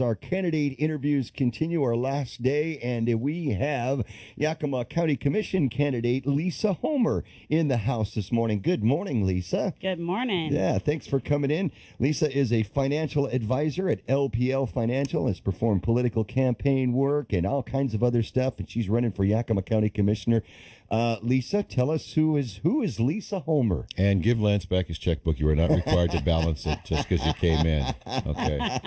Our candidate interviews continue, our last day, and we have Yakima County Commission candidate Lisa Homer in the house this morning. Good morning, Lisa. Good morning. Yeah, thanks for coming in. Lisa is a financial advisor at LPL Financial, has performed political campaign work and all kinds of other stuff, and she's running for Yakima County Commissioner. Lisa, tell us who is Lisa Homer? And give Lance back his checkbook. You are not required to balance it just because you came in. Okay.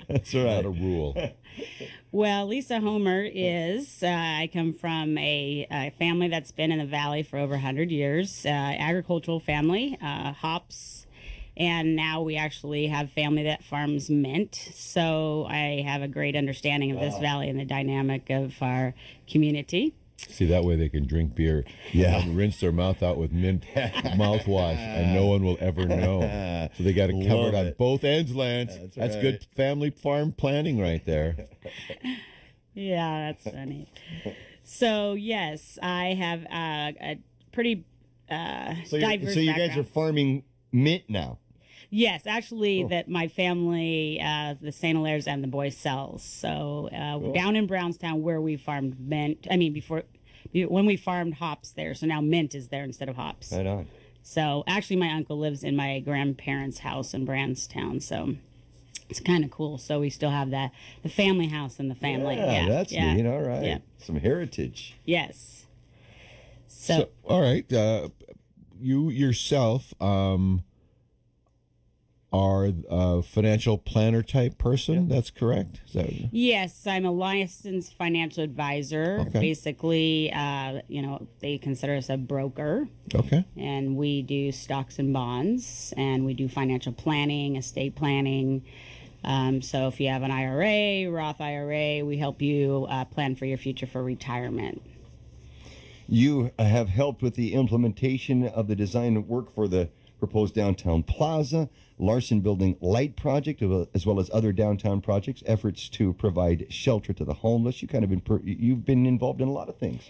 That's right. Not a rule. Well, Lisa Homer is, I come from a family that's been in the Valley for over 100 years, agricultural family, hops, and now we actually have family that farms mint. So I have a great understanding of this valley and the dynamic of our community. See, that way they can drink beer and rinse their mouth out with mint mouthwash, and no one will ever know. So they got it covered on both ends, Lance. That's right. good family farm planning right there. Yeah, that's funny. So, yes, I have a pretty diverse So you guys are farming mint now? Yes, actually, that my family, the St. Hilaire's and the Boy sells. So down in Brownstown, where we farmed mint. I mean, when we farmed hops there. So now mint is there instead of hops. Right on. So actually, my uncle lives in my grandparents' house in Brownstown. So it's kind of cool. So we still have the family house in the family. Yeah, that's neat. All right. Yeah. Some heritage. Yes. So all right. You yourself are a financial planner type person. That's correct? Is that... Yes, I'm a licensed financial advisor. Okay. Basically, they consider us a broker. Okay. And we do stocks and bonds, and we do financial planning, estate planning. So if you have an IRA, Roth IRA, we help you plan for your future for retirement. You have helped with the implementation of the design work for the proposed downtown plaza, Larson Building Light Project, as well as other downtown projects, efforts to provide shelter to the homeless. You've been involved in a lot of things.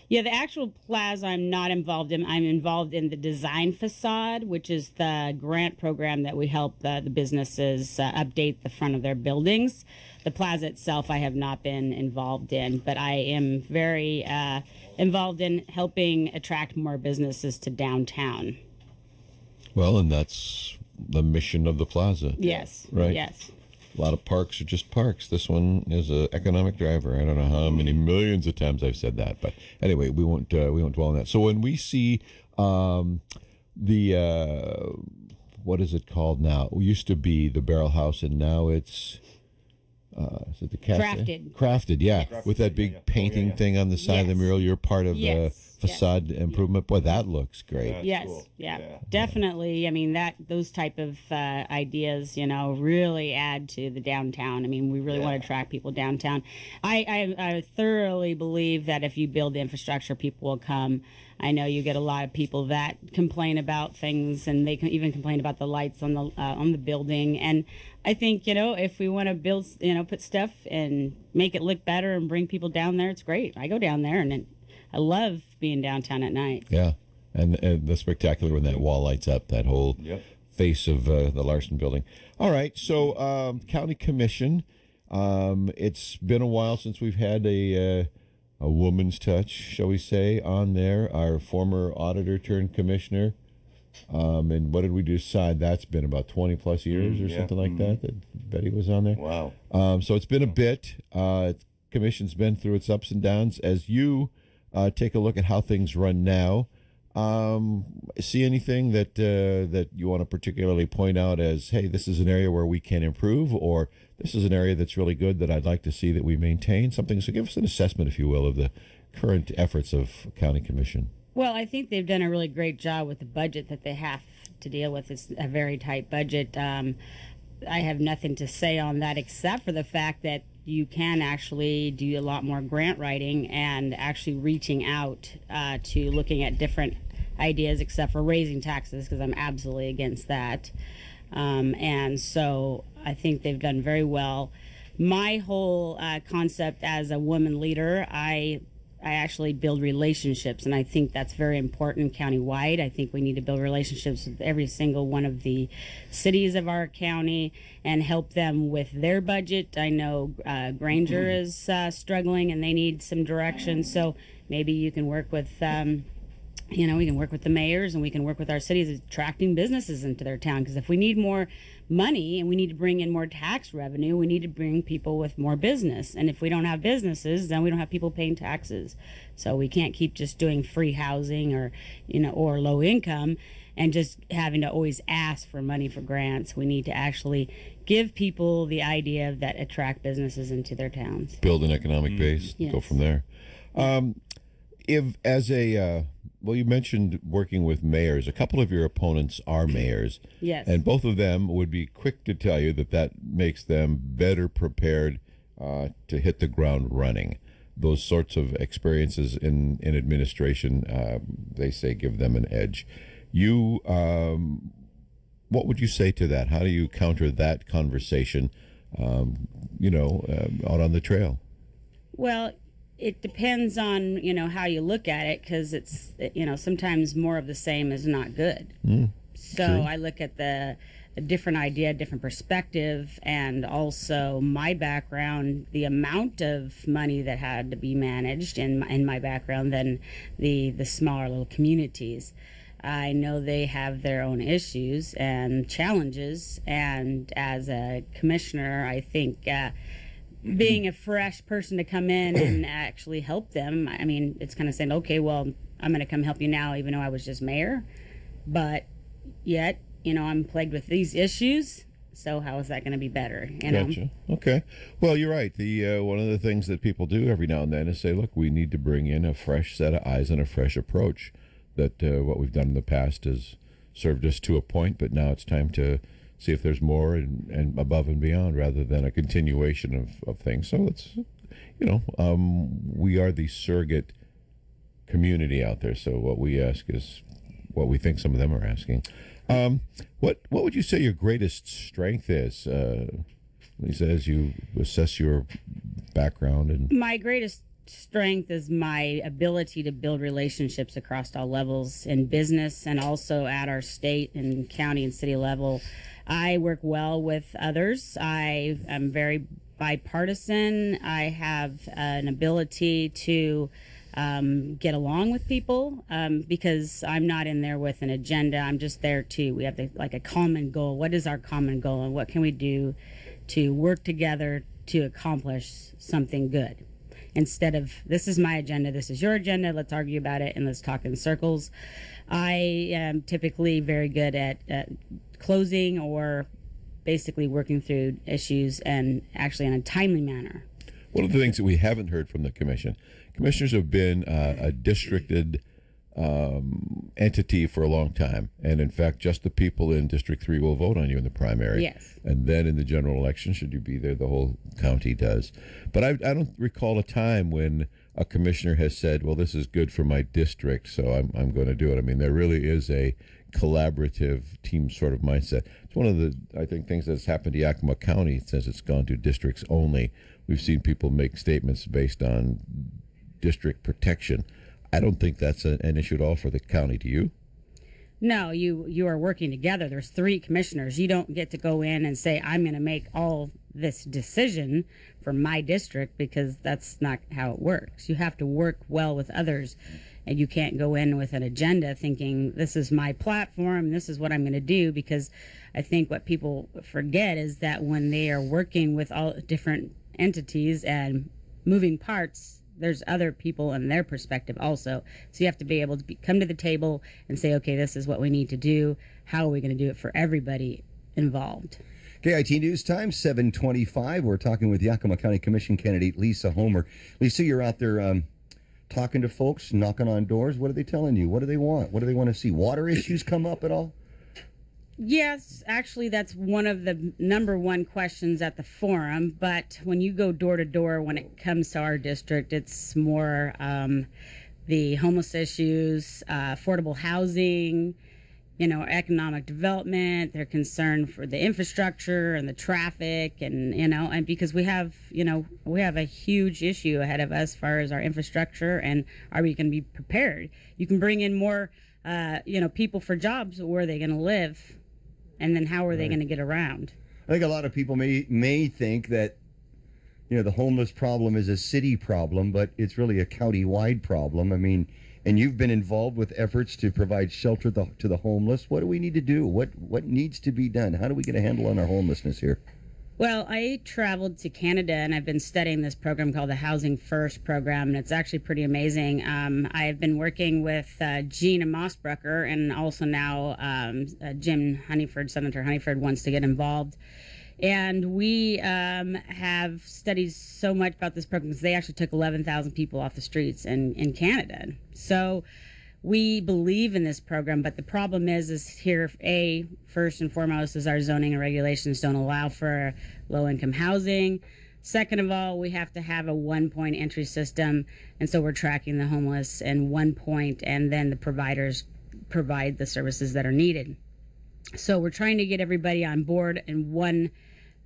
Yeah, the actual plaza I'm not involved in. I'm involved in the design facade, which is the grant program that we help the businesses update the front of their buildings. The plaza itself I have not been involved in, but I am very involved in helping attract more businesses to downtown. Well, and that's the mission of the plaza. Yes. Right? Yes. A lot of parks are just parks. This one is an economic driver. I don't know how many millions of times I've said that, but anyway, we won't dwell on that. So when we see what is it called now? It used to be the Barrel House, and now it's is it the cafe? Crafted, yeah, with that big painting thing on the side of the mural. You're part of the facade improvement. Boy, that looks great. Yes, cool. Yeah, definitely. I mean, those type of ideas, really add to the downtown. I mean, we really want to attract people downtown. I thoroughly believe that if you build the infrastructure, people will come. I know you get a lot of people that complain about things, and they can even complain about the lights on the building. And I think, if we want to build, put stuff and make it look better and bring people down there, it's great. I go down there, and I love being downtown at night. Yeah, and the spectacular when that wall lights up, that whole face of the Larson Building. All right, so County Commission, it's been a while since we've had a woman's touch, shall we say, on there. Our former auditor turned commissioner. And what did we decide? That's been about 20 plus years or something like that Betty was on there. Wow. So it's been a bit. Commission's been through its ups and downs. As you take a look at how things run now, see anything that you want to particularly point out as, hey, this is an area where we can improve, or this is an area that's really good that I'd like to see that we maintain something. So give us an assessment, if you will, of the current efforts of County Commission. Well, I think they've done a really great job with the budget that they have to deal with. It's a very tight budget. I have nothing to say on that except for the fact that you can actually do a lot more grant writing and actually reaching out to looking at different ideas, except for raising taxes, because I'm absolutely against that. And so I think they've done very well. My whole concept as a woman leader, I I actually build relationships, and I think that's very important countywide. I think we need to build relationships with every single one of the cities of our county and help them with their budget. I know Granger is struggling, and they need some direction. So maybe you can work with. We can work with the mayors, and we can work with our cities attracting businesses into their town. Because if we need more money and we need to bring in more tax revenue, we need to bring people with more business. And if we don't have businesses, then we don't have people paying taxes. So we can't keep just doing free housing or low income and just having to always ask for money for grants. We need to actually give people the idea that attract businesses into their towns. Build an economic base, Yes. go from there. Well, you mentioned working with mayors. A couple of your opponents are mayors. Yes. And both of them would be quick to tell you that makes them better prepared to hit the ground running. Those sorts of experiences in administration, they say, give them an edge. What would you say to that? How do you counter that conversation, out on the trail? Well, it depends on, how you look at it, because it's, sometimes more of the same is not good. So true. I look at a different idea, different perspective, and also my background, the amount of money that had to be managed in my background than the smaller little communities. I know they have their own issues and challenges, and as a commissioner, I think being a fresh person to come in and actually help them, I mean, it's kind of saying, okay, well, I'm going to come help you now, even though I was just mayor. But yet, I'm plagued with these issues. So how is that going to be better? Gotcha. Okay. Well, you're right. The one of the things that people do every now and then is say, look, we need to bring in a fresh set of eyes and a fresh approach. That what we've done in the past has served us to a point, but now it's time to see if there's more and above and beyond, rather than a continuation of things. So it's, we are the surrogate community out there. So what we ask is what we think some of them are asking. What would you say your greatest strength is, Lisa, as you assess your background? And my greatest strength is my ability to build relationships across all levels in business and also at our state and county and city level. I work well with others. I am very bipartisan. I have an ability to get along with people because I'm not in there with an agenda. I'm just there too. We have a common goal. What is our common goal, and what can we do to work together to accomplish something good? Instead of, this is my agenda, this is your agenda, let's argue about it and let's talk in circles. I am typically very good at closing or basically working through issues and actually in a timely manner. One of the things that we haven't heard from the commission, commissioners have been a districted entity for a long time. And in fact, just the people in District 3 will vote on you in the primary. Yes. And then in the general election, should you be there, the whole county does. But I don't recall a time when a commissioner has said, well, this is good for my district, so I'm going to do it. I mean, there really is a collaborative team sort of mindset. It's one of the, I think, things that's happened to Yakima County since it's gone to districts only. We've seen people make statements based on district protection. I don't think that's an issue at all for the county. Do you? No, you are working together. There's 3 commissioners. You don't get to go in and say, I'm going to make all this decision for my district, because that's not how it works. You have to work well with others, and you can't go in with an agenda thinking, this is my platform, this is what I'm going to do, because I think what people forget is that when they are working with all different entities and moving parts, there's other people and their perspective also. So you have to be able to come to the table and say, okay, this is what we need to do. How are we going to do it for everybody involved? KIT News Time, 7:25. We're talking with Yakima County Commission candidate Lisa Homer. Lisa, you're out there talking to folks, knocking on doors. What are they telling you? What do they want? What do they want to see? Water issues come up at all? Yes, actually, that's one of the number one questions at the forum. But when you go door to door, when it comes to our district, it's more the homeless issues, affordable housing, economic development. They're concerned for the infrastructure and the traffic, and because we have a huge issue ahead of us as far as our infrastructure, and are we going to be prepared? You can bring in more, people for jobs, but where are they going to live? And then how are they going to get around? I think a lot of people may think that, the homeless problem is a city problem, but it's really a county-wide problem. I mean, and you've been involved with efforts to provide shelter to the homeless. What do we need to do? What needs to be done? How do we get a handle on our homelessness here? Well, I traveled to Canada, and I've been studying this program called the Housing First program, and it's actually pretty amazing. I've been working with Gina Mossbrucker, and also now Jim Honeyford, Senator Honeyford, wants to get involved. And we have studied so much about this program because they actually took 11,000 people off the streets in Canada. So we believe in this program, but the problem is here, first and foremost, is our zoning and regulations don't allow for low-income housing. Second of all, we have to have a one-point entry system, and so we're tracking the homeless in one point, and then the providers provide the services that are needed. So we're trying to get everybody on board in one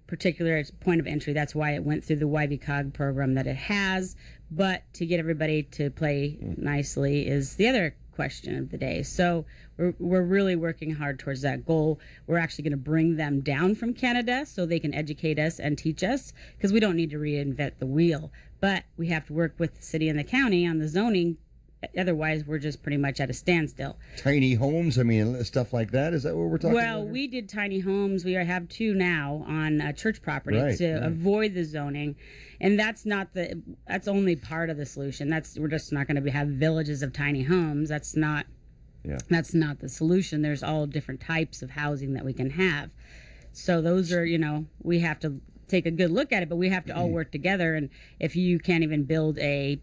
particular point of entry. That's why it went through the YBCOG program that it has. But to get everybody to play nicely is the other question of the day. So we're really working hard towards that goal. We're actually going to bring them down from Canada so they can educate us and teach us, because we don't need to reinvent the wheel. But we have to work with the city and the county on the zoning. Otherwise, we're just pretty much at a standstill. Tiny homes, I mean, stuff like that. Is that what we're talking about? Well, we did tiny homes. We have two now on church property to avoid the zoning, and that's only part of the solution. We're just not going to have villages of tiny homes. That's not the solution. There's all different types of housing that we can have. So those are, we have to take a good look at it, but we have to all work together. And if you can't even build a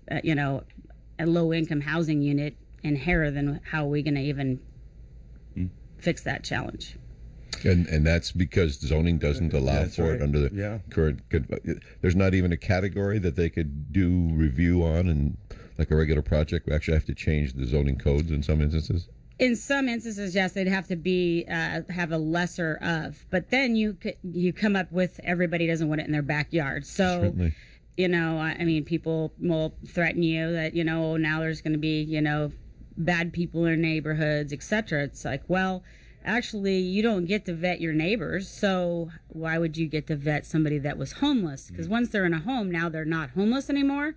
low-income housing unit in Hera, then how are we going to even fix that challenge? And that's because zoning doesn't allow for it under the current. There's not even a category that they could do review on, and like a regular project, we actually have to change the zoning codes in some instances. In some instances, yes, they'd have to be have a lesser of, but then you come up with everybody doesn't want it in their backyard, so. Certainly. People will threaten you that, now there's going to be, bad people in neighborhoods, etc. It's like, well, actually, you don't get to vet your neighbors, so why would you get to vet somebody that was homeless? Because once they're in a home, now they're not homeless anymore.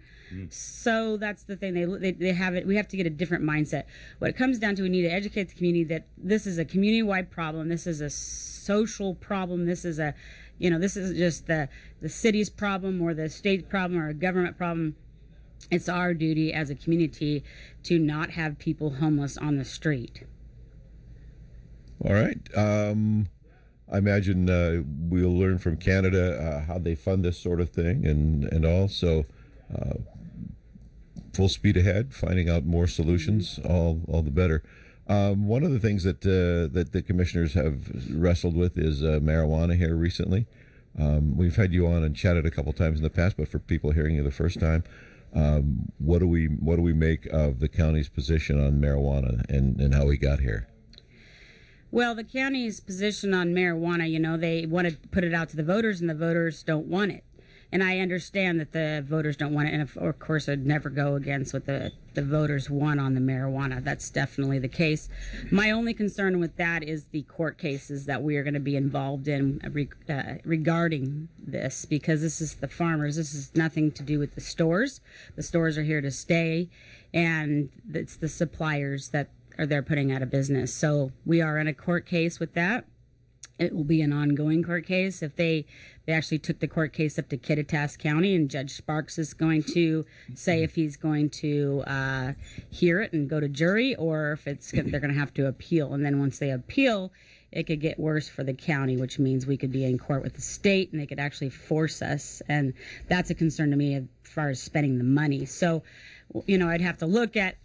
So that's the thing. They have it. We have to get a different mindset. What it comes down to, we need to educate the community that this is a community-wide problem. This is a social problem. This is this is just the city's problem or the state problem or a government problem. It's our duty as a community to not have people homeless on the street. All right. I imagine we'll learn from Canada how they fund this sort of thing, and also full speed ahead, finding out more solutions, all the better. One of the things that the commissioners have wrestled with is marijuana here recently. We've had you on and chatted a couple times in the past, but for people hearing you the first time, what do we make of the county's position on marijuana and how we got here? Well, the county's position on marijuana, they want to put it out to the voters, and the voters don't want it. And I understand that the voters don't want it, and of course I'd never go against what the voters want on the marijuana. That's definitely the case. My only concern with that is the court cases that we are going to be involved in regarding this, because this is the farmers. This is nothing to do with the stores. The stores are here to stay, and it's the suppliers that they're putting out of business. So we are in a court case with that. It will be an ongoing court case. If they actually took the court case up to Kittitas County, and Judge Sparks is going to say if he's going to hear it and go to jury, or if they're going to have to appeal. And then once they appeal, it could get worse for the county, which means we could be in court with the state, and they could actually force us. And that's a concern to me as far as spending the money. So, I'd have to look at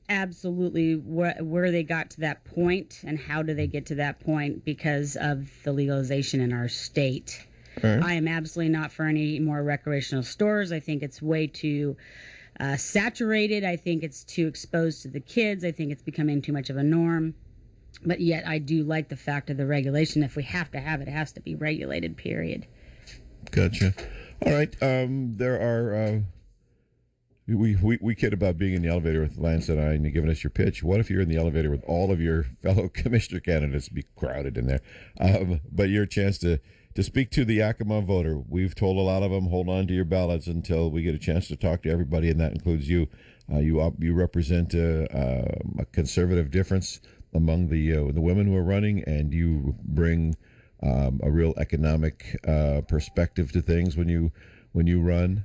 absolutely where they got to that point and how do they get to that point because of the legalization in our state. Right. I am absolutely not for any more recreational stores. I think it's way too saturated. I think it's too exposed to the kids. I think it's becoming too much of a norm. But yet I do like the fact of the regulation. If we have to have it, it has to be regulated, period. Gotcha. All right. There are. We kid about being in the elevator with Lance and I, and you giving us your pitch. What if you're in the elevator with all of your fellow commissioner candidates? Be crowded in there. But your chance to speak to the Yakima voter. We've told a lot of them, hold on to your ballots until we get a chance to talk to everybody, and that includes you. You represent a conservative difference among the women who are running, and you bring a real economic perspective to things when you run.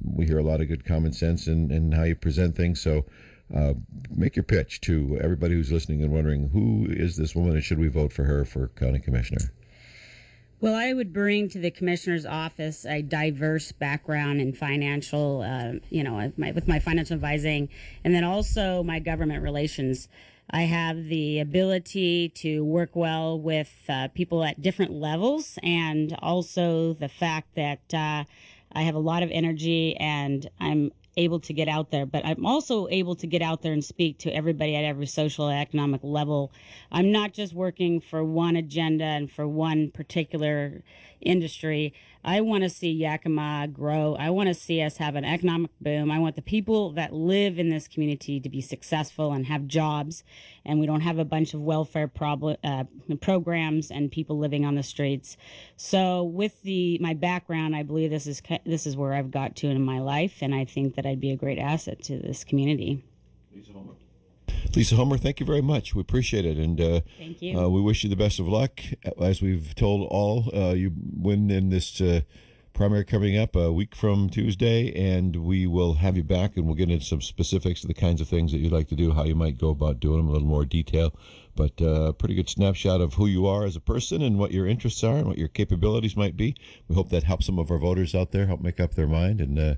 We hear a lot of good common sense in how you present things. So make your pitch to everybody who's listening and wondering, who is this woman and should we vote for her for county commissioner? Well, I would bring to the commissioner's office a diverse background in financial, with my financial advising, and then also my government relations. I have the ability to work well with people at different levels, and also the fact that I have a lot of energy and I'm able to get out there, but I'm also able to get out there and speak to everybody at every social and economic level. I'm not just working for one agenda and for one particular industry. I want to see Yakima grow. I want to see us have an economic boom. I want the people that live in this community to be successful and have jobs, and we don't have a bunch of welfare programs and people living on the streets. So with my background, I believe this is where I've got to in my life, and I think that I'd be a great asset to this community. Lisa Homer, thank you very much. We appreciate it, and thank you. We wish you the best of luck. As we've told all, you win in this primary coming up a week from Tuesday, and we will have you back, and we'll get into some specifics of the kinds of things that you'd like to do, how you might go about doing them, a little more detail. But a pretty good snapshot of who you are as a person and what your interests are and what your capabilities might be. We hope that helps some of our voters out there, help make up their mind, and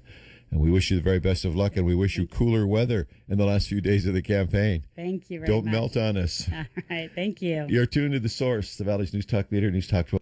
we wish you the very best of luck, and we wish you cooler weather in the last few days of the campaign. Thank you very much. Don't melt on us. All right, thank you. You're tuned to The Source, the Valley's News Talk leader, News Talk 12.